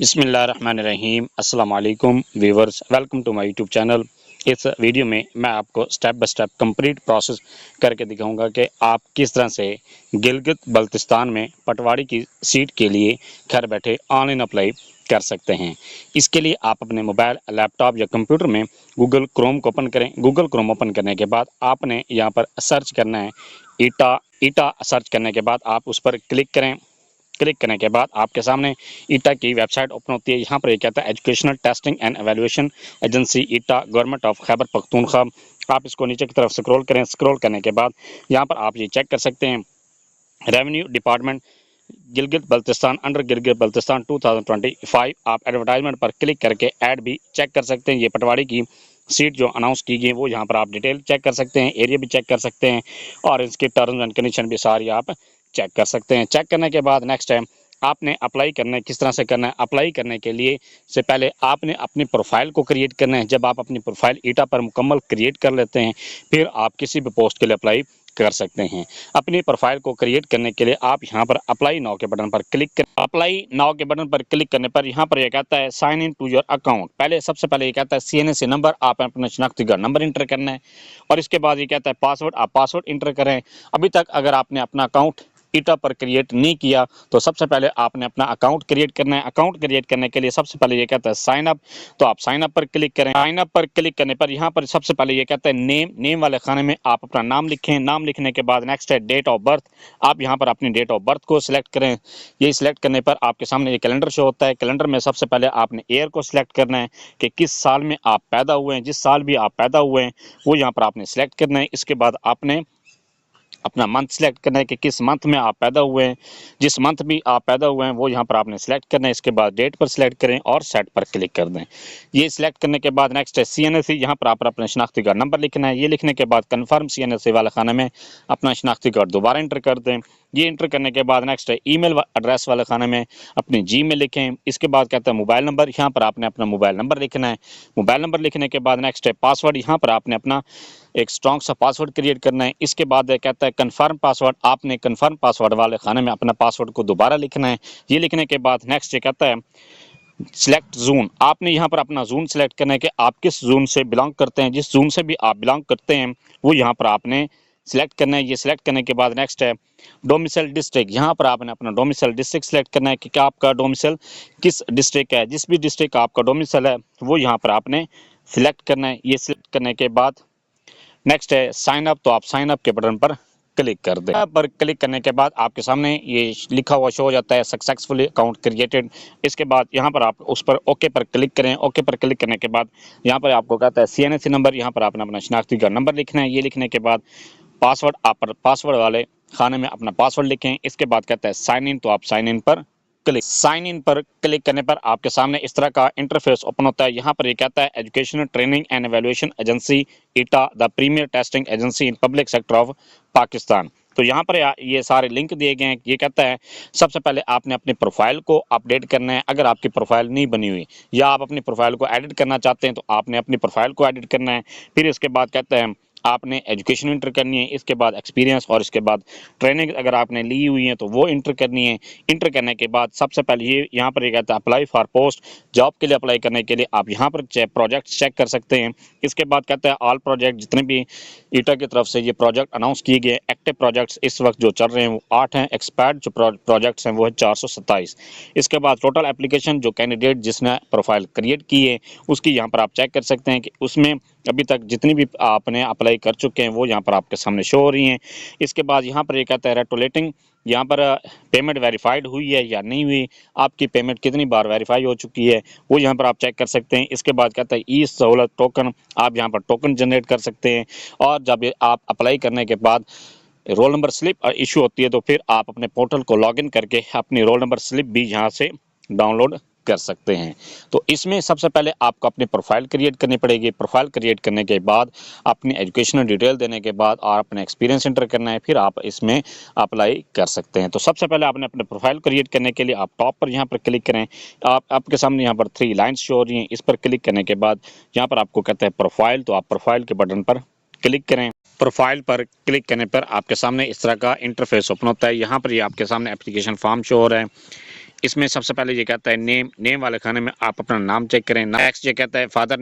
बिस्मिल्लाहिर्रहमानिर्रहीम अस्सलाम वालेकुम viewers, welcome to my YouTube channel. इस वीडियो में मैं आपको step by step complete process करके दिखाऊंगा कि आप किस तरह से गिलगित बल्तिस्तान में पटवारी की सीट के लिए घर बैठे ऑनलाइन अप्लाई कर सकते हैं। इसके लिए आप अपने मोबाइल, लैपटॉप या कंप्यूटर में गूगल क्रोम को ओपन करें। गूगल क्रोम ओपन करने के बाद आपने यहाँ पर सर्च करना है ईटा सर्च करने के बाद आप उस पर क्लिक करें। क्लिक करने के बाद आपके सामने ईटा की वेबसाइट ओपन होती है। यहाँ पर ये कहता है educational testing and evaluation agency eta, government of Khyber Pakhtunkhwa. आप इसको नीचे की तरफ स्क्रॉल करें। स्क्रॉल करने के बाद यहाँ पर आप ये चेक कर सकते हैं revenue department Gilgit Baltistan, under Gilgit Baltistan 2025। आप एडवर्टाइजमेंट पर क्लिक करके ऐड भी चेक कर सकते हैं। ये पटवारी की सीट जो अनाउंस की गई है वो यहाँ पर आप डिटेल चेक कर सकते हैं, एरिया भी चेक कर सकते हैं और इसकी टर्म्स एंड कंडीशन भी सारी आप चेक कर सकते हैं। चेक करने के बाद नेक्स्ट टाइम आपने अप्लाई करना है। किस तरह से करना है? अप्लाई करने के लिए से पहले आपने अपनी प्रोफाइल को क्रिएट करना है। जब आप अपनी प्रोफाइल ईटा पर मुकम्मल क्रिएट कर लेते हैं फिर आप किसी भी पोस्ट के लिए अप्लाई कर सकते हैं। अपनी प्रोफाइल को क्रिएट करने के लिए आप यहाँ पर अप्लाई नाउ के बटन पर क्लिक कर अप्लाई नाउ के बटन पर क्लिक करने पर यहाँ पर यह कहता है sign in to your account. पहले सबसे पहले ये कहता है CNSE नंबर, आप अपना शनाख्ती कार्ड नंबर इंटर करना है और इसके बाद ये कहता है पासवर्ड, आप पासवर्ड इंटर करें। अभी तक अगर आपने अपना अकाउंट ईटा पर क्रिएट नहीं किया तो सबसे पहले आपने अपना अकाउंट क्रिएट करना है। अकाउंट क्रिएट करने के लिए सबसे पहले ये कहता है साइन अप, तो आप साइन अप पर क्लिक करें। साइन अप पर क्लिक करने पर यहाँ पर सबसे पहले ये कहता है नेम वाले खाने में आप अपना नाम लिखें। नाम लिखने के बाद नेक्स्ट है डेट ऑफ बर्थ। आप यहाँ पर अपनी डेट ऑफ बर्थ को सिलेक्ट करें। ये सिलेक्ट करने पर आपके सामने ये कैलेंडर शो होता है। कैलेंडर में सबसे पहले आपने ईयर को सिलेक्ट करना है कि किस साल में आप पैदा हुए हैं। जिस साल भी आप पैदा हुए हैं वो यहाँ पर आपने सिलेक्ट करना है। इसके बाद आपने अपना मंथ सेलेक्ट करना है कि किस मंथ में आप पैदा हुए हैं। जिस मंथ भी आप पैदा हुए हैं वो यहाँ पर आपने सेलेक्ट करना है। इसके बाद डेट पर सेलेक्ट करें और सेट पर क्लिक कर दें। ये सिलेक्ट करने के बाद नेक्स्ट है CNSE। यहाँ पर आप अपना शनाख्ती कार्ड नंबर लिखना है। ये लिखने के बाद कन्फर्म CNSE वाले खाने में अपना शनाख्ती कार्ड दोबारा इंटर कर दें। ये इंटर करने के बाद नेक्स्ट है ईमेल एड्रेस वाले खाने में अपनी Gmail लिखें। इसके बाद कहता है मोबाइल नंबर, यहाँ पर आपने अपना मोबाइल नंबर लिखना है। मोबाइल नंबर लिखने के बाद नेक्स्ट है पासवर्ड, यहाँ पर आपने अपना एक स्ट्रॉन्ग सा पासवर्ड क्रिएट करना है। इसके बाद कहता है कन्फर्म पासवर्ड, आपने कन्फर्म पासवर्ड वाले खाने में अपना पासवर्ड को दोबारा लिखना है। ये लिखने के बाद नेक्स्ट ये कहता है सिलेक्ट जोन, आपने यहाँ पर अपना जोन सेलेक्ट करना है कि आप किस जोन से बिलोंग करते हैं। जिस जोन से भी आप बिलोंग करते हैं वो यहाँ पर आपने सिलेक्ट करना है। ये सिलेक्ट करने के बाद नेक्स्ट है डोमिसाइल डिस्ट्रिक्ट। यहाँ पर आपने अपना डोमिसाइल डिस्ट्रिक्ट सेलेक्ट करना है कि क्या आपका डोमिसाइल किस डिस्ट्रिक्ट है। जिस भी डिस्ट्रिक्ट का आपका डोमिसाइल है वो यहाँ पर आपने सिलेक्ट करना है। ये सिलेक्ट करने के बाद नेक्स्ट है साइन अप, तो आप साइन अप के बटन पर क्लिक कर दें। पर क्लिक करने के बाद आपके सामने ये लिखा हुआ शो हो जाता है सक्सेसफुली अकाउंट क्रिएटेड। इसके बाद यहाँ पर आप उस पर ओके पर क्लिक करें। ओके पर क्लिक करने के बाद यहाँ पर आपको कहता है CNSE नंबर, यहाँ पर आपने अपना शनाख्ती कार्ड नंबर लिखना है। ये लिखने के बाद पासवर्ड, आप पासवर्ड वाले खाने में अपना पासवर्ड लिखें। इसके बाद कहता है साइन इन, तो आप साइन इन पर साइन इन पर क्लिक करने पर आपके सामने इस तरह का इंटरफेस ओपन होता है। यहाँ पर ये कहता है educational training and evaluation agency ETEA, the premier testing agency in public sector of Pakistan. तो यहाँ पर ये सारे लिंक दिए गए हैं। ये कहता है सबसे पहले आपने अपनी प्रोफाइल को अपडेट करना है। अगर आपकी प्रोफाइल नहीं बनी हुई या आप अपनी प्रोफाइल को एडिट करना चाहते हैं तो आपने अपनी प्रोफाइल को एडिट करना है। फिर इसके बाद कहता है आपने एजुकेशन इंटर करनी है। इसके बाद एक्सपीरियंस और इसके बाद ट्रेनिंग अगर आपने ली हुई है तो वो इंटर करनी है। इंटर करने के बाद सबसे पहले ये यहाँ पर ये कहता है अप्लाई फॉर पोस्ट, जॉब के लिए अप्लाई करने के लिए आप यहाँ पर प्रोजेक्ट चेक कर सकते हैं। इसके बाद कहता है ऑल प्रोजेक्ट, जितने भी ईटा की तरफ से ये प्रोजेक्ट अनाउंस किए गए एक्टिव प्रोजेक्ट्स इस वक्त जो चल रहे हैं वो 8 हैं। एक्सपायर्ड जो प्रोजेक्ट्स हैं वो है 427। इसके बाद टोटल एप्लीकेशन जो कैंडिडेट जिसने प्रोफाइल क्रिएट की है उसकी यहाँ पर आप चेक कर सकते हैं कि उसमें अभी तक जितनी भी आपने अप्लाई कर चुके हैं वो यहाँ पर आपके सामने शो हो रही हैं। इसके बाद यहाँ पर ये कहता है रेटोलेटिंग, यहाँ पर पेमेंट वेरीफाइड हुई है या नहीं हुई, आपकी पेमेंट कितनी बार वेरीफाई हो चुकी है वो यहाँ पर आप चेक कर सकते हैं। इसके बाद कहता है ई सहूलत टोकन, आप यहाँ पर टोकन जनरेट कर सकते हैं। और जब आप अप्लाई करने के बाद रोल नंबर स्लिप इशू होती है तो फिर आप अपने पोर्टल को लॉगिन करके अपनी रोल नंबर स्लिप भी यहाँ से डाउनलोड कर सकते हैं। तो इसमें सबसे पहले आपको अपनी प्रोफाइल क्रिएट करनी पड़ेगी। प्रोफाइल क्रिएट करने के बाद अपनी एजुकेशनल डिटेल देने के बाद और अपने एक्सपीरियंस एंटर करना है, फिर आप इसमें अप्लाई कर सकते हैं। तो सबसे पहले आपने अपने प्रोफाइल क्रिएट करने के लिए आप टॉप पर यहाँ पर क्लिक करें। आपके सामने यहाँ पर 3 लाइन्स शो हो रही हैं। इस पर क्लिक करने के बाद यहाँ पर आपको कहता है प्रोफाइल, तो आप प्रोफाइल के बटन पर क्लिक करें। प्रोफाइल पर क्लिक करने पर आपके सामने इस तरह का इंटरफेस ओपन होता है। यहाँ पर ये आपके सामने एप्लीकेशन फॉर्म शो हो रहा है। इसमें सबसे पहले ये कहता है नेम वाले खाने में आप अपना नाम चेक करें। नेक्स्ट ये कहता है फादर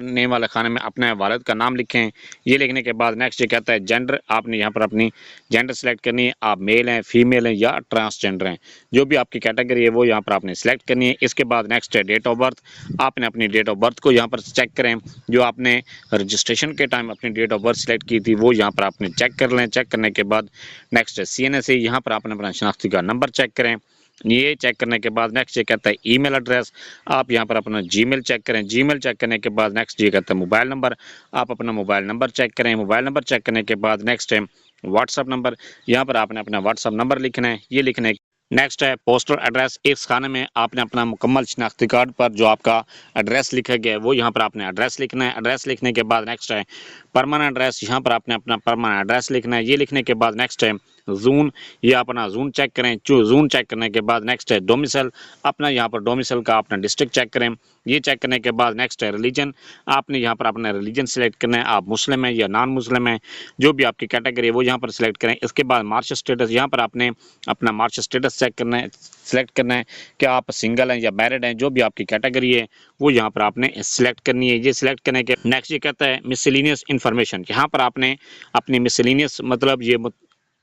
नेम वाले खाने में अपने वालिद का नाम लिखें। ये लिखने के बाद नेक्स्ट ये कहता है जेंडर, आपने यहाँ पर अपनी जेंडर सेलेक्ट करनी है, आप मेल हैं, फीमेल हैं या ट्रांसजेंडर हैं, जो भी आपकी कैटेगरी है वो यहाँ पर आपने सेलेक्ट करनी है। इसके बाद नेक्स्ट है डेट ऑफ बर्थ, आपने अपनी डेट ऑफ बर्थ को यहाँ पर चेक करें, जो आपने रजिस्ट्रेशन के टाइम अपनी डेट ऑफ बर्थ सेलेक्ट की थी वो यहाँ पर आपने चेक कर लें। चेक करने के बाद नेक्स्ट है CNSE, यहाँ पर आपने अपना शनाख्ती का नंबर चेक करें। ये चेक करने के बाद नेक्स्ट ये कहता है ईमेल एड्रेस, आप यहाँ पर अपना जीमेल चेक करें। जीमेल चेक करने के बाद नेक्स्ट ये कहता है मोबाइल नंबर, आप अपना मोबाइल नंबर चेक करें। मोबाइल नंबर चेक करने के बाद नेक्स्ट है व्हाट्सअप नंबर, यहाँ पर आपने अपना व्हाट्सअप नंबर लिखना है। ये लिखने नेक्स्ट है पोस्टल एड्रेस, इस खाने में आपने अपना मुकम्मल शनाख्ती कार्ड पर जो आपका एड्रेस लिखा गया है वो यहाँ पर आपने एड्रेस लिखना है। एड्रेस लिखने के बाद नेक्स्ट है परमानेंट एड्रेस, यहाँ पर आपने अपना परमानेंट एड्रेस लिखना है। ये लिखने के बाद नेक्स्ट है जून, ये अपना जून चेक करें। जून चेक करने के बाद नेक्स्ट है डोमिसाइल, अपना यहाँ पर डोमिसाइल का अपना डिस्ट्रिक्ट चेक करें। ये चेक करने के बाद नेक्स्ट है रिलीजन, आपने यहाँ पर अपना रिलीजन सेलेक्ट करना है, आप मुस्लिम हैं या नॉन मुस्लिम हैं, जो भी आपकी कैटेगरी है वो यहाँ पर सिलेक्ट करें। इसके बाद मार्च स्टेटस, यहाँ पर आपने अपना मार्च स्टेटस चेक करना है, सिलेक्ट करना है कि आप सिंगल हैं या मैरिड हैं, जो भी आपकी कैटेगरी है वो यहाँ पर आपने सिलेक्ट करनी है। ये सिलेक्ट करने के नेक्स्ट ये कहता है मिसलिनियस इन्फॉर्मेशन, यहाँ पर आपने अपनी मिसलिनियस मतलब ये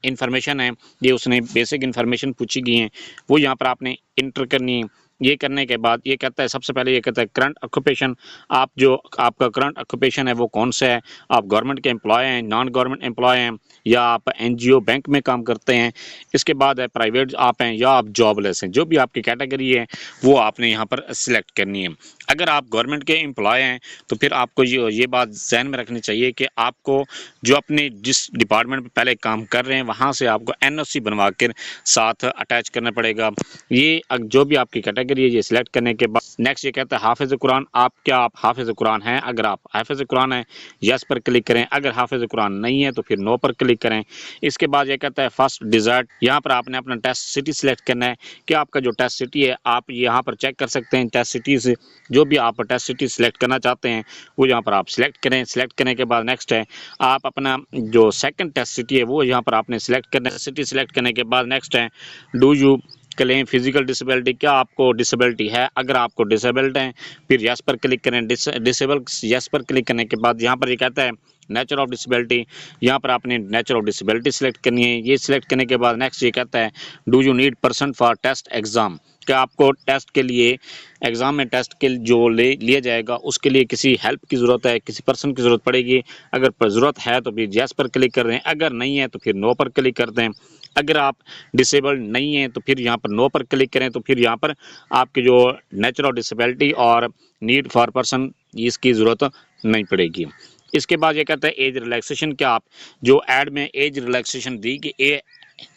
इन्फॉर्मेशन है, ये उसने बेसिक इन्फॉर्मेशन पूछी गई हैं वो यहाँ पर आपने इंटर करनी है। ये करने के बाद ये कहता है सबसे पहले ये कहता है करंट ऑक्यूपेशन, आप जो आपका करंट ऑक्यूपेशन है वो कौन सा है, आप गवर्नमेंट के एम्प्लॉय हैं, नॉन गवर्नमेंट एम्प्लॉय हैं या आप NGO बैंक में काम करते हैं। इसके बाद है प्राइवेट आप हैं या आप जॉबलेस हैं, जो भी आपकी कैटेगरी है वो आपने यहाँ पर सिलेक्ट करनी है। अगर आप गवर्नमेंट के एम्प्लॉय हैं तो फिर आपको ये बात जहन में रखनी चाहिए कि आपको जो अपने जिस डिपार्टमेंट में पहले काम कर रहे हैं वहाँ से आपको NOC बनवा कर साथ अटैच करना पड़ेगा। ये जो भी आपकी कैटेगरी है ये सिलेक्ट करने के बाद नेक्स्ट ये कहता है हाफिज़ कुरान, आप हाफिज़ कुरान हैं, अगर आप हाफिज़ कुरान हैं यस पर क्लिक करें, अगर हाफिज़ कुरान नहीं है तो फिर नो पर क्लिक करें। इसके बाद ये कहता है फर्स्ट डिज़र्ट, यहाँ पर आपने अपना टेस्ट सिटी सिलेक्ट करना है कि आपका जो टेस्ट सिटी है आप यहाँ पर चेक कर सकते हैं। टेस्ट सिटीज़ जो भी आप टेस्ट सिटी सिलेक्ट करना चाहते हैं वो यहाँ पर आप सिलेक्ट करें। सिलेक्ट करने के बाद नेक्स्ट है आप अपना जो सेकंड टेस्ट सिटी है वो यहाँ पर आपने सिलेक्ट करना है। सिटी सिलेक्ट करने के बाद नेक्स्ट है do you claim physical disability, क्या आपको डिसेबिलिटी है, अगर आपको डिसेबल्ड हैं फिर यस पर क्लिक करें। डिसेबल यस पर क्लिक करने के बाद यहाँ पर ये कहता है नेचर ऑफ डिसेबिलिटी, यहाँ पर आपने नेचर ऑफ डिसेबिलिटी सिलेक्ट करनी है। ये सिलेक्ट करने के बाद नेक्स्ट ये कहता है do you need person for test exam, क्या आपको टेस्ट के लिए एग्ज़ाम में टेस्ट के जो लिया जाएगा उसके लिए किसी हेल्प की ज़रूरत है, किसी पर्सन की ज़रूरत पड़ेगी। अगर ज़रूरत है तो फिर यस पर क्लिक कर दें, अगर नहीं है तो फिर नो पर क्लिक कर दें। अगर आप डिसेबल्ड नहीं हैं तो फिर यहाँ पर नो पर क्लिक करें, तो फिर यहाँ पर आपकी जो नेचर ऑफ डिसेबिलिटी और नीड फॉर पर्सन इसकी ज़रूरत नहीं पड़ेगी। इसके बाद ये कहता है एज रिलैक्सेशन, क्या आप जो ऐड में एज रिलैक्सेशन दी कि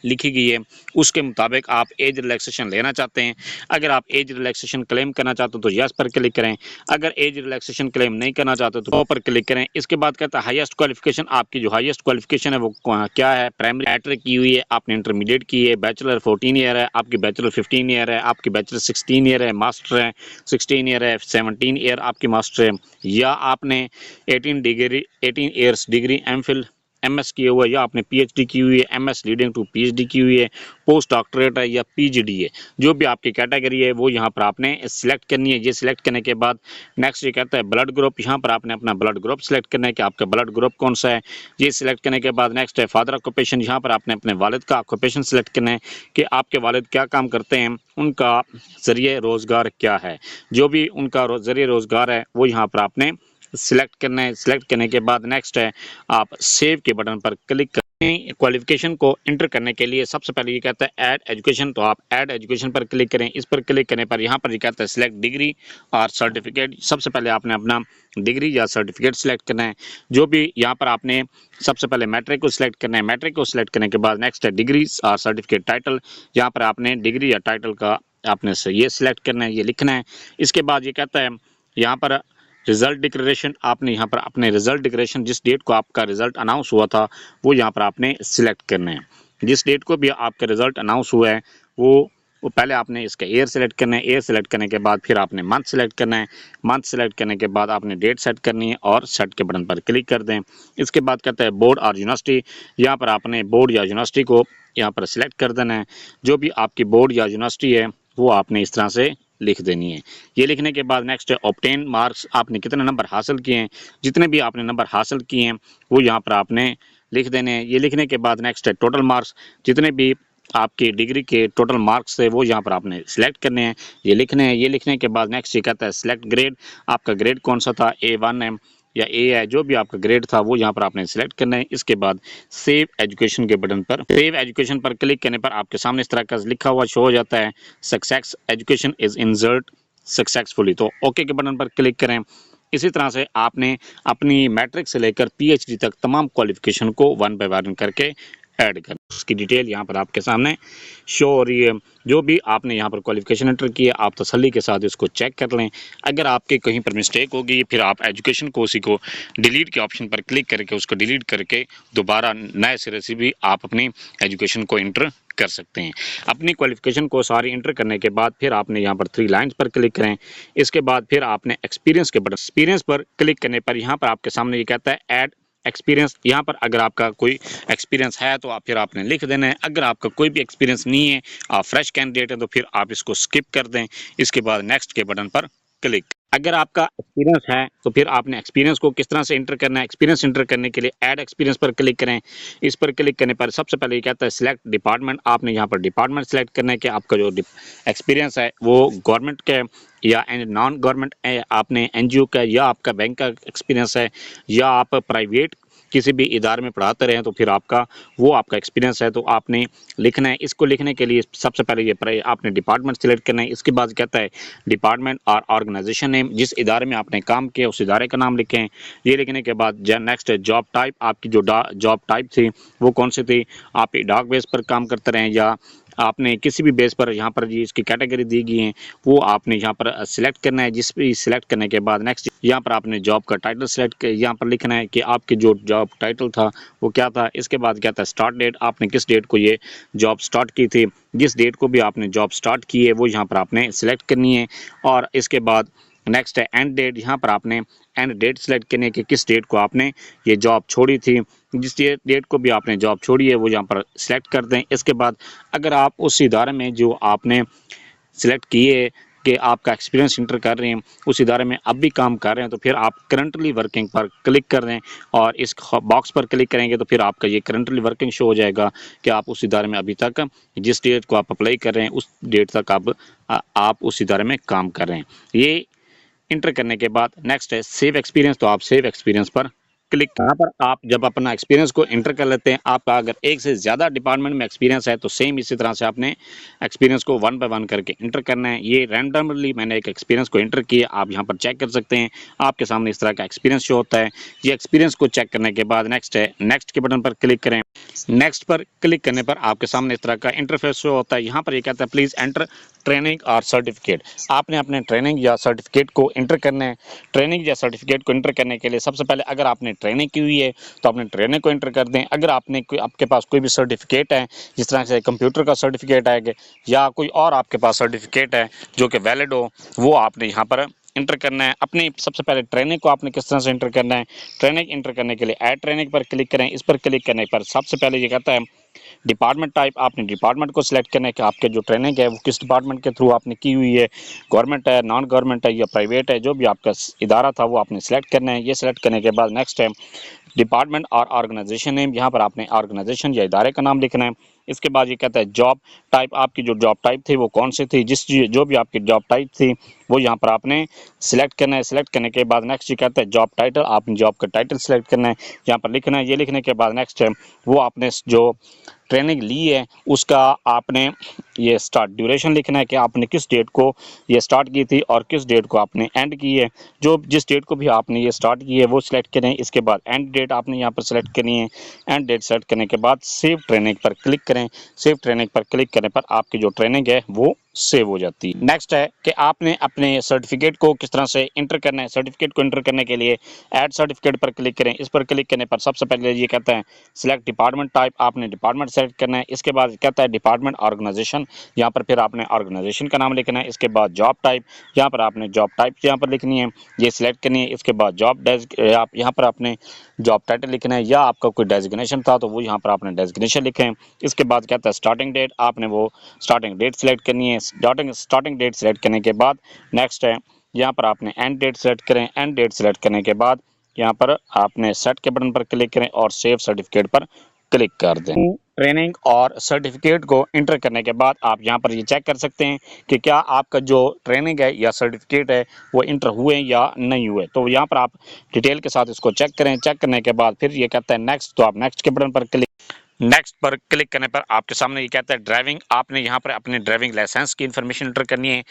लिखी गई है उसके मुताबिक आप एज रिलैक्सेशन लेना चाहते हैं। अगर आप एज रिलैक्सेशन क्लेम करना चाहते हो तो यस पर क्लिक करें, अगर एज रिलैक्सेशन क्लेम नहीं करना चाहते तो नो पर क्लिक करें। इसके बाद कहता है हाईएस्ट क्वालिफिकेशन, आपकी जो हाईएस्ट क्वालिफिकेशन है वो क्या है, प्राइमरी मैट्रिक की हुई है, आपने इंटरमीडिएट की है, बैचलर 14 ईयर है, आपकी बैचलर 15 ईयर है, आपकी बैचलर 16 ईयर है, मास्टर है 16 ईयर है, 17 ईयर आपकी मास्टर है, या आपने 18 ईयर्स डिग्री एमफिल MS किए हुआ है, या आपने PhD की हुई है, MS लीडिंग टू PhD की हुई है, पोस्ट डॉक्टरेट है या PhD है, जो भी आपकी कैटेगरी है वो यहाँ पर आपने सिलेक्ट करनी है। ये सिलेक्ट करने के बाद नेक्स्ट ये कहता है ब्लड ग्रुप, यहाँ पर आपने अपना ब्लड ग्रुप सिलेक्ट करना है कि आपका ब्लड ग्रुप कौन सा है। ये सिलेक्ट करने के बाद नेक्स्ट है फादर ऑक्यूपेशन, यहाँ पर आपने अपने वालिद का ऑक्यूपेशन सिलेक्ट करना है कि आपके वालिद क्या काम करते हैं, उनका ज़रिए रोज़गार क्या है, जो भी उनका ज़रिए रोज़गार है वो यहाँ पर आपने सिलेक्ट करना है। सिलेक्ट करने के बाद नेक्स्ट है आप सेव के बटन पर क्लिक करें। क्वालिफिकेशन को इंटर करने के लिए सबसे पहले ये कहता है ऐड एजुकेशन, तो आप ऐड एजुकेशन पर क्लिक करें। इस पर क्लिक करने पर यहाँ पर ये कहता है सिलेक्ट डिग्री और सर्टिफिकेट, सबसे पहले आपने अपना डिग्री या सर्टिफिकेट सिलेक्ट करना है। जो भी यहाँ पर आपने सबसे पहले मैट्रिक को सिलेक्ट करना है। मैट्रिक को सिलेक्ट करने के बाद नेक्स्ट है डिग्री और सर्टिफिकेट टाइटल, यहाँ पर आपने डिग्री या टाइटल का आपने ये सिलेक्ट करना है, ये लिखना है। इसके बाद ये कहता है यहाँ पर रिजल्ट डिक्लेरेशन, आपने यहाँ पर अपने रिजल्ट डिक्लेरेशन जिस डेट को आपका रिजल्ट अनाउंस हुआ था वो यहाँ पर आपने सिलेक्ट करना है। जिस डेट को भी आपका रिजल्ट अनाउंस हुआ है वो पहले आपने इसका ईयर सेलेक्ट करना है। ईयर सेलेक्ट करने के बाद फिर आपने मंथ सेलेक्ट करना है। मंथ सेलेक्ट करने के बाद आपने डेट सेट करनी है और सेट के बटन पर क्लिक कर दें। इसके बाद कहता है बोर्ड और यूनिवर्सिटी, यहाँ पर आपने बोर्ड या यूनिवर्सिटी को यहाँ पर सिलेक्ट कर देना है। जो भी आपकी बोर्ड या यूनिवर्सिटी है वो आपने इस तरह से लिख देनी है। ये लिखने के बाद नेक्स्ट ऑब्टेन मार्क्स, आपने कितने नंबर हासिल किए हैं, जितने भी आपने नंबर हासिल किए हैं वो यहाँ पर आपने लिख देने हैं। ये लिखने के बाद नेक्स्ट है टोटल मार्क्स, जितने भी आपकी डिग्री के टोटल मार्क्स थे वो यहाँ पर आपने सिलेक्ट करने हैं, ये लिखने हैं। ये लिखने के बाद नेक्स्ट ये कहता है सिलेक्ट ग्रेड, आपका ग्रेड कौन सा था, A1 है या ए है, जो भी आपका ग्रेड था वो यहाँ पर आपने सिलेक्ट करना है। इसके बाद सेव एजुकेशन के बटन पर, सेव एजुकेशन पर क्लिक करने पर आपके सामने इस तरह का लिखा हुआ शो हो जाता है success education is insert successfully, तो ओके के बटन पर क्लिक करें। इसी तरह से आपने अपनी मैट्रिक से लेकर PhD तक तमाम क्वालिफिकेशन को वन बाय वन करके ऐड कर, उसकी डिटेल यहाँ पर आपके सामने शो हो रही है। जो भी आपने यहाँ पर क्वालिफिकेशन एंटर की है आप तसल्ली के साथ इसको चेक कर लें। अगर आपके कहीं पर मिस्टेक होगी फिर आप एजुकेशन को उसी को डिलीट के ऑप्शन पर क्लिक करके उसको डिलीट करके दोबारा नए सिरे से भी आप अपनी एजुकेशन को एंटर कर सकते हैं। अपनी क्वालिफिकेशन को सारी इंटर करने के बाद फिर आपने यहाँ पर 3 लाइन्स पर क्लिक करें। इसके बाद फिर आपने एक्सपीरियंस के बटन, एक्सपीरियंस पर क्लिक करने पर यहाँ पर आपके सामने ये कहता है ऐड एक्सपीरियंस। यहाँ पर अगर आपका कोई एक्सपीरियंस है तो आप फिर आपने लिख देना है। अगर आपका कोई भी एक्सपीरियंस नहीं है, आप फ्रेश कैंडिडेट हैं, तो फिर आप इसको स्किप कर दें। इसके बाद नेक्स्ट के बटन पर क्लिक। अगर आपका एक्सपीरियंस है तो फिर आपने एक्सपीरियंस को किस तरह से इंटर करना है, एक्सपीरियंस इंटर करने के लिए ऐड एक्सपीरियंस पर क्लिक करें। इस पर क्लिक करने पर सबसे पहले ये कहता है सिलेक्ट डिपार्टमेंट, आपने यहाँ पर डिपार्टमेंट सेलेक्ट करना है कि आपका जो एक्सपीरियंस है वो गवर्नमेंट के या नॉन गवर्नमेंट है, आपने NGO का या आपका बैंक का एक्सपीरियंस है, या आप प्राइवेट किसी भी इदारे में पढ़ाते रहे तो फिर आपका वो आपका एक्सपीरियंस है तो आपने लिखना है। इसको लिखने के लिए सबसे पहले ये आपने डिपार्टमेंट सेलेक्ट करना है। इसके बाद कहता है डिपार्टमेंट और ऑर्गेनाइजेशन नेम, जिस इदारे में आपने काम किया उस इदारे का नाम लिखें। ये लिखने के बाद नेक्स्ट जॉब टाइप, आपकी जो जॉब टाइप थी वो कौन सी थी, आप डाक बेस पर काम करते रहें या आपने किसी भी बेस पर, यहाँ पर जी इसकी कैटेगरी दी गई है वो आपने यहाँ पर सिलेक्ट करना है। जिस भी सिलेक्ट करने के बाद नेक्स्ट यहाँ पर आपने जॉब का टाइटल सिलेक्ट यहाँ पर लिखना है कि आपके जो जॉब टाइटल था वो क्या था। इसके बाद क्या था स्टार्ट डेट, आपने किस डेट को ये जॉब स्टार्ट की थी, जिस डेट को भी आपने जॉब स्टार्ट की है वो यहाँ पर आपने सिलेक्ट करनी है। और इसके बाद नेक्स्ट है एंड डेट, यहाँ पर आपने एंड डेट सेलेक्ट करने के किस डेट को आपने ये जॉब छोड़ी थी, जिस डेट को भी आपने जॉब छोड़ी है वो यहाँ पर सिलेक्ट कर दें। इसके बाद अगर आप उस इदारे में जो आपने सिलेक्ट किए कि आपका एक्सपीरियंस इंटर कर रहे हैं उस इदारे में अब भी काम कर रहे हैं तो फिर आप करंटली वर्किंग पर क्लिक कर दें और इस बॉक्स पर क्लिक करेंगे तो फिर आपका ये करंटली वर्किंग शो हो जाएगा कि आप उस इदारे में अभी तक जिस डेट को आप अप्लाई कर रहे हैं उस डेट तक आप उस इदारे में काम कर रहे हैं। ये इंटर करने के बाद नेक्स्ट है सेव एक्सपीरियंस, तो आप सेव एक्सपीरियंस पर क्लिक। यहाँ पर आप जब अपना एक्सपीरियंस को इंटर कर लेते हैं, आपका अगर एक से ज़्यादा डिपार्टमेंट में एक्सपीरियंस है तो सेम इसी तरह से आपने एक्सपीरियंस को वन बाय वन करके इंटर करना है। ये रैंडमली मैंने एक एक्सपीरियंस को इंटर किया, आप यहाँ पर चेक कर सकते हैं। आपके सामने इस तरह का एक्सपीरियंस शो होता है। ये एक्सपीरियंस को चेक करने के बाद नेक्स्ट है, नेक्स्ट के बटन पर क्लिक करें। नेक्स्ट पर क्लिक करने पर आपके सामने इस तरह का इंटरफेस शो होता है। यहाँ पर ये कहता है प्लीज़ एंटर ट्रेनिंग और सर्टिफिकेट, आपने अपने ट्रेनिंग या सर्टिफिकेट को इंटर करना है। ट्रेनिंग या सर्टिफिकेट को इंटर करने के लिए सबसे पहले अगर आपने ट्रेनिंग की हुई है तो अपने ट्रेनिंग को इंटर कर दें। अगर आपके पास कोई भी सर्टिफिकेट है, जिस तरह से कंप्यूटर का सर्टिफिकेट है या कोई और आपके पास सर्टिफिकेट है जो कि वैलिड हो, वो आपने यहाँ पर इंटर करना है। अपनी सबसे पहले ट्रेनिंग को आपने किस तरह से इंटर करना है, ट्रेनिंग इंटर करने के लिए ऐड ट्रेनिंग पर क्लिक करें। इस पर क्लिक करने पर सबसे पहले ये कहता है डिपार्टमेंट टाइप, आपने डिपार्टमेंट को सिलेक्ट करना है कि आपके जो ट्रेनिंग है वो किस डिपार्टमेंट के थ्रू आपने की हुई है, गवर्नमेंट है, नॉन गवर्नमेंट है या प्राइवेट है, जो भी आपका इदारा था वो आपने सेलेक्ट करना है। ये सेलेक्ट करने के बाद नेक्स्ट है डिपार्टमेंट और ऑर्गेनाइजेशन नेम, यहाँ पर आपने ऑर्गेनाइजेशन या इदारे का नाम लिखना है। इसके बाद ये कहता है जॉब टाइप, आपकी जो जॉब टाइप थी वो कौन सी थी, जो भी आपकी जॉब टाइप थी वो यहाँ पर आपने सिलेक्ट करना है। सिलेक्ट करने के बाद नेक्स्ट ये कहता है जॉब टाइटल, आपने जॉब का टाइटल सिलेक्ट करना है, यहाँ पर लिखना है। ये लिखने के बाद नेक्स्ट है वो आपने जो ट्रेनिंग ली है उसका आपने ये स्टार्ट ड्यूरेशन लिखना है कि आपने किस डेट को ये स्टार्ट की थी और किस डेट को आपने एंड की है। जो जिस डेट को भी आपने ये स्टार्ट की है वो सिलेक्ट करें। इसके बाद एंड डेट आपने यहाँ पर सिलेक्ट करनी है। एंड डेट सेलेक्ट करने के बाद सेव ट्रेनिंग पर क्लिक करें। सेव ट्रेनिंग पर क्लिक करने पर आपकी जो ट्रेनिंग है वो सेव हो जाती है। नेक्स्ट है कि आपने अपने सर्टिफिकेट को किस तरह से इंटर करना है। सर्टिफिकेट को इंटर करने के लिए ऐड सर्टिफिकेट पर क्लिक करें। इस पर क्लिक करने पर सबसे पहले ये कहता है सिलेक्ट डिपार्टमेंट टाइप, आपने डिपार्टमेंट सेलेक्ट करना है। इसके बाद कहता है डिपार्टमेंट ऑर्गेनाइजेशन, यहाँ पर फिर आपने ऑर्गेनाइजेशन का नाम लिखना है। इसके बाद जॉब टाइप, यहाँ पर आपने जॉब टाइप यहाँ पर लिखनी है, ये सिलेक्ट करनी है। इसके बाद आप यहाँ पर आपने जॉब टाइटल लिखना है या आपका कोई डेजिग्नेशन था तो वो यहाँ पर आपने डेजिग्नेशन लिखें। इसके बाद कहता है स्टार्टिंग डेट, आपने वो स्टार्टिंग डेट सेलेक्ट करनी है। स्टार्टिंग डेट सेलेक्ट करने के बाद नेक्स्ट है यहाँ पर आपने एंड डेट सेलेक्ट करें। एंड डेट सेलेक्ट करने के बाद यहाँ पर आपने सेट के बटन पर क्लिक करें और सेव सर्टिफिकेट पर क्लिक कर दें। ट्रेनिंग और सर्टिफिकेट को इंटर करने के बाद आप यहाँ पर ये चेक कर सकते हैं कि क्या आपका जो ट्रेनिंग है या सर्टिफिकेट है वो इंटर हुए या नहीं हुए। तो यहाँ पर आप डिटेल के साथ इसको चेक करें। चेक करने के बाद फिर ये कहता है नेक्स्ट, तो आप नेक्स्ट के बटन पर क्लिक करने पर आपके सामने ये कहता है ड्राइविंग। आपने यहाँ पर अपने ड्राइविंग लाइसेंस की इन्फॉर्मेशन इंटर करनी है।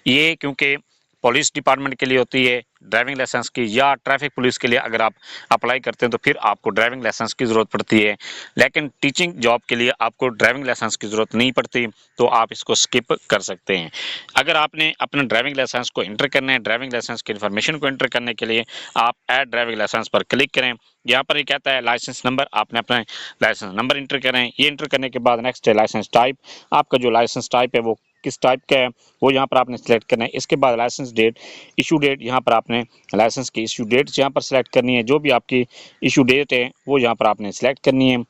ये क्योंकि पुलिस डिपार्टमेंट के लिए होती है ड्राइविंग लाइसेंस की, या ट्रैफिक पुलिस के लिए अगर आप अप्लाई करते हैं तो फिर आपको ड्राइविंग लाइसेंस की ज़रूरत पड़ती है। लेकिन टीचिंग जॉब के लिए आपको ड्राइविंग लाइसेंस की ज़रूरत नहीं पड़ती, तो आप इसको स्किप कर सकते हैं। अगर आपने अपने ड्राइविंग लाइसेंस को इंटर करना है, ड्राइविंग लाइसेंस की इन्फॉर्मेशन को इंटर करने के लिए आप ऐड ड्राइविंग लाइसेंस पर क्लिक करें। यहाँ पर ये कहता है लाइसेंस नंबर, आपने अपना लाइसेंस नंबर इंटर करें। ये इंटर करने के बाद नेक्स्ट है लाइसेंस टाइप। आपका जो लाइसेंस टाइप है वो किस टाइप का है वो यहाँ पर आपने सेलेक्ट करना है। इसके बाद लाइसेंस डेट, इशू डेट, यहाँ पर आपने लाइसेंस की इशू डेट यहाँ पर सेलेक्ट करनी है। जो भी आपकी इशू डेट है वो यहाँ पर आपने सेलेक्ट करनी है।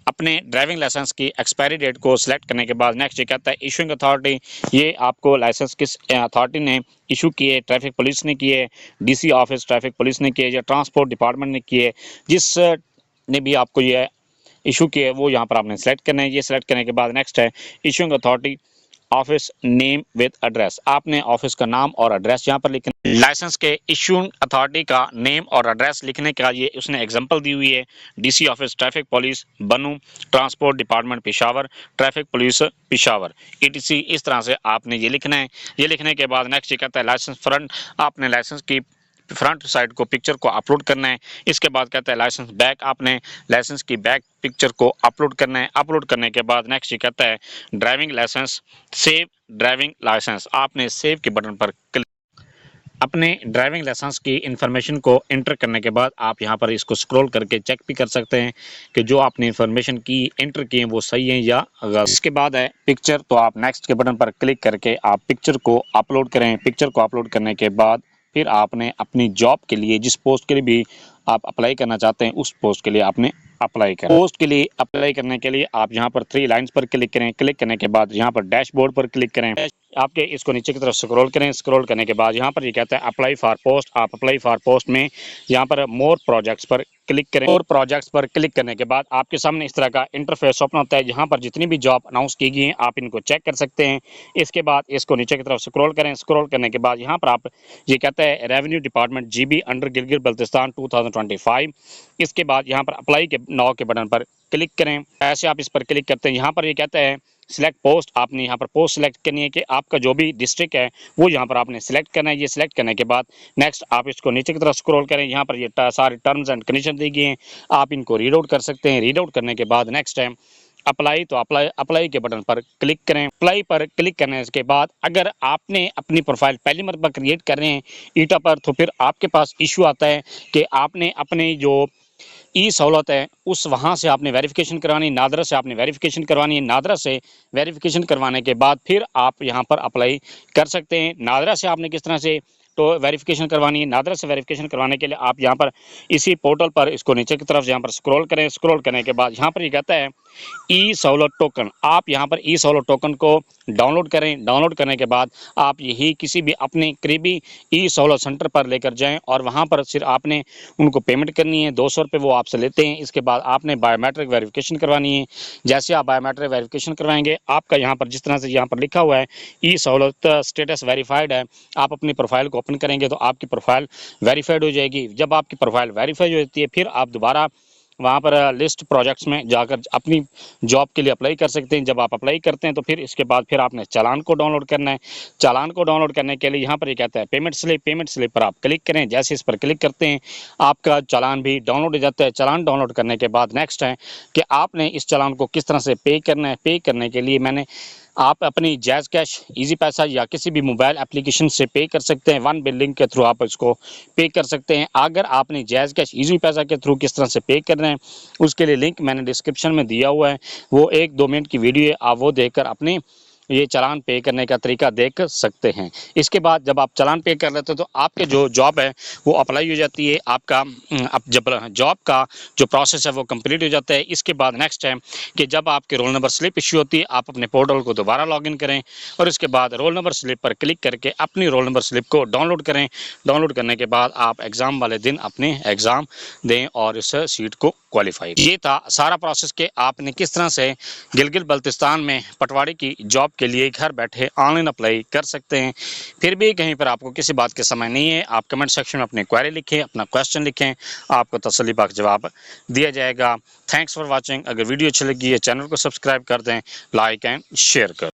अपने ड्राइविंग लाइसेंस की एक्सपायरी डेट को सिलेक्ट करने के बाद नेक्स्ट ये कहता है इशूइंग अथॉरिटी। ये आपको लाइसेंस किस अथॉरिटी ने इशू किए, ट्रैफिक पुलिस ने किए, डीसी ऑफिस ट्रैफिक पुलिस ने किए, या ट्रांसपोर्ट डिपार्टमेंट ने किए, जिस ने भी आपको ये इशू किए वो यहाँ पर आपने सेलेक्ट करना है। ये सेलेक्ट करने के बाद नेक्स्ट है issuing authority office name with address. आपने ऑफिस का नाम और एड्रेस यहाँ पर लिखना है। लाइसेंस के इशूइंग अथॉरिटी का नेम और एड्रेस लिखने का ये उसने एग्जांपल दी हुई है। डीसी ऑफिस ट्रैफिक पुलिस बनू, transport department Peshawar, traffic police Peshawar, etc. इस तरह से आपने ये लिखना है। ये लिखने के बाद नेक्स्ट ये कहता है लाइसेंस फ्रंट। आपने लाइसेंस की फ्रंट साइड को पिक्चर को अपलोड करना है। इसके बाद कहता है लाइसेंस बैक। आपने लाइसेंस की बैक पिक्चर को अपलोड करना है। अपलोड करने के बाद नेक्स्ट ये कहता है driving licence save driving licence. आपने सेव के बटन पर क्लिक। अपने ड्राइविंग लाइसेंस की इन्फॉर्मेशन को एंटर करने के बाद आप यहां पर इसको स्क्रॉल करके चेक भी कर सकते हैं कि जो आपने इन्फॉर्मेशन की एंटर की है वो सही है या गलत। इसके बाद है पिक्चर, तो आप नेक्स्ट के बटन पर क्लिक करके आप पिक्चर को अपलोड करें। पिक्चर को अपलोड करने के बाद फिर आपने अपनी जॉब के लिए जिस पोस्ट के लिए भी आप अप्लाई करना चाहते हैं उस पोस्ट के लिए आपने अप्लाई करें। पोस्ट के लिए अप्लाई करने के लिए आप यहाँ पर 3 लाइंस पर क्लिक करें। क्लिक करने के बाद यहाँ पर डैशबोर्ड पर क्लिक करें। आपके इसको नीचे की तरफ स्क्रॉल करें। स्क्रॉल करने के बाद यहाँ पर ये कहता है अप्लाई फॉर पोस्ट। आप अप्लाई फॉर पोस्ट में यहाँ पर मोर प्रोजेक्ट्स पर क्लिक करें। मोर प्रोजेक्ट्स पर क्लिक करने के बाद आपके सामने इस तरह का इंटरफेस ओपन होता है। यहाँ पर जितनी भी जॉब अनाउंस की गई हैं आप इनको चेक कर सकते हैं। इसके बाद इसको नीचे की तरफ स्क्रॉल करें। स्क्रॉल करने के बाद यहाँ पर आप ये कहता है revenue department GB under Gilgit Baltistan 2025। इसके बाद यहाँ पर अप्लाई के नाउ के बटन पर क्लिक करें। ऐसे आप इस पर क्लिक करते हैं। यहाँ पर ये कहता है सिलेक्ट पोस्ट। आपने यहाँ पर पोस्ट सिलेक्ट करनी है कि आपका जो भी डिस्ट्रिक्ट है वो यहाँ पर आपने सिलेक्ट करना है। ये सिलेक्ट करने के बाद नेक्स्ट आप इसको नीचे की तरफ स्क्रॉल करें। यहाँ पर ये सारे टर्म्स एंड कंडीशन दी गई हैं, आप इनको रीड आउट कर सकते हैं। रीड आउट करने के बाद नेक्स्ट है अप्लाई, तो अप्लाई के बटन पर क्लिक करें। अप्लाई पर क्लिक करने के बाद अगर आपने अपनी प्रोफाइल पहली मरतबा क्रिएट कर रहे हैं ईटा पर, तो फिर आपके पास इशू आता है कि आपने अपने जो ई सहूलत है उस वहाँ से आपने वेरिफिकेशन करवानी है। नादरा से आपने वेरिफिकेशन करवानी है। नादरा से वेरिफिकेशन करवाने के बाद फिर आप यहाँ पर अप्लाई कर सकते हैं। नादरा से आपने किस तरह से तो वेरिफिकेशन करवानी है। नादरा से वेरिफिकेशन करवाने के लिए आप यहाँ पर इसी पोर्टल पर इसको नीचे की तरफ यहाँ पर स्क्रॉल करें। स्क्रॉल करने के बाद यहाँ पर ये कहता है ई सहूलत टोकन। आप यहाँ पर ई सहूलत टोकन को डाउनलोड करें। डाउनलोड करने के बाद आप यही किसी भी अपने करीबी ई सहूलत सेंटर पर लेकर जाएं और वहाँ पर सिर्फ आपने उनको पेमेंट करनी है। 200 रुपये वो आपसे लेते हैं। इसके बाद आपने बायोमेट्रिक वेरिफिकेशन करवानी है। जैसे आप बायोमेट्रिक वेरिफिकेशन करवाएंगे आपका यहाँ पर जिस तरह से यहाँ पर लिखा हुआ है ई सहूलत स्टेटस वेरीफाइड है, आप अपनी प्रोफाइल को ओपन करेंगे तो आपकी प्रोफाइल वेरीफाइड हो जाएगी। जब आपकी प्रोफाइल वेरीफाइड हो जाती है फिर आप दोबारा वहाँ पर लिस्ट प्रोजेक्ट्स में जाकर अपनी जॉब के लिए अप्लाई कर सकते हैं। जब आप अप्लाई करते हैं तो फिर इसके बाद फिर आपने चालान को डाउनलोड करना है। चालान को डाउनलोड करने के लिए यहाँ पर ये कहता है पेमेंट स्लिप। पेमेंट स्लिप पर आप क्लिक करें। जैसे इस पर क्लिक करते हैं आपका चालान भी डाउनलोड हो जाता है। चालान डाउनलोड करने के बाद नेक्स्ट है कि आपने इस चालान को किस तरह से पे करना है। पे करने के लिए आप अपनी जैज़ कैश, इजी पैसा या किसी भी मोबाइल एप्लीकेशन से पे कर सकते हैं। वन बिलिंग के थ्रू आप इसको पे कर सकते हैं। अगर आपने जैज़ कैश, इजी पैसा के थ्रू किस तरह से पे करना है उसके लिए लिंक मैंने डिस्क्रिप्शन में दिया हुआ है। वो 1-2 मिनट की वीडियो है, आप वो देखकर अपनी ये चालान पे करने का तरीका देख सकते हैं। इसके बाद जब आप चालान पे कर लेते हो तो आपके जो जॉब है वो अप्लाई हो जाती है। आपका अब जब जॉब का जो प्रोसेस है वो कंप्लीट हो जाता है। इसके बाद नेक्स्ट टाइम कि जब आपके रोल नंबर स्लिप इश्यू होती है, आप अपने पोर्टल को दोबारा लॉगिन करें और इसके बाद रोल नंबर स्लिप पर क्लिक करके अपनी रोल नंबर स्लिप को डाउनलोड करें। डाउनलोड करने के बाद आप एग्ज़ाम वाले दिन अपने एग्ज़ाम दें और इस सीट को क्वालिफाई। ये था सारा प्रोसेस कि आपने किस तरह से गिलगित बल्तिस्तान में पटवारी की जॉब के लिए घर बैठे ऑनलाइन अप्लाई कर सकते हैं। फिर भी कहीं पर आपको किसी बात के समय नहीं है, आप कमेंट सेक्शन में अपनी क्वेरी लिखें, अपना क्वेश्चन लिखें, आपको तसल्ली बख्श जवाब दिया जाएगा। Thanks for watching. अगर वीडियो अच्छी लगी है चैनल को सब्सक्राइब कर दें, लाइक एंड शेयर कर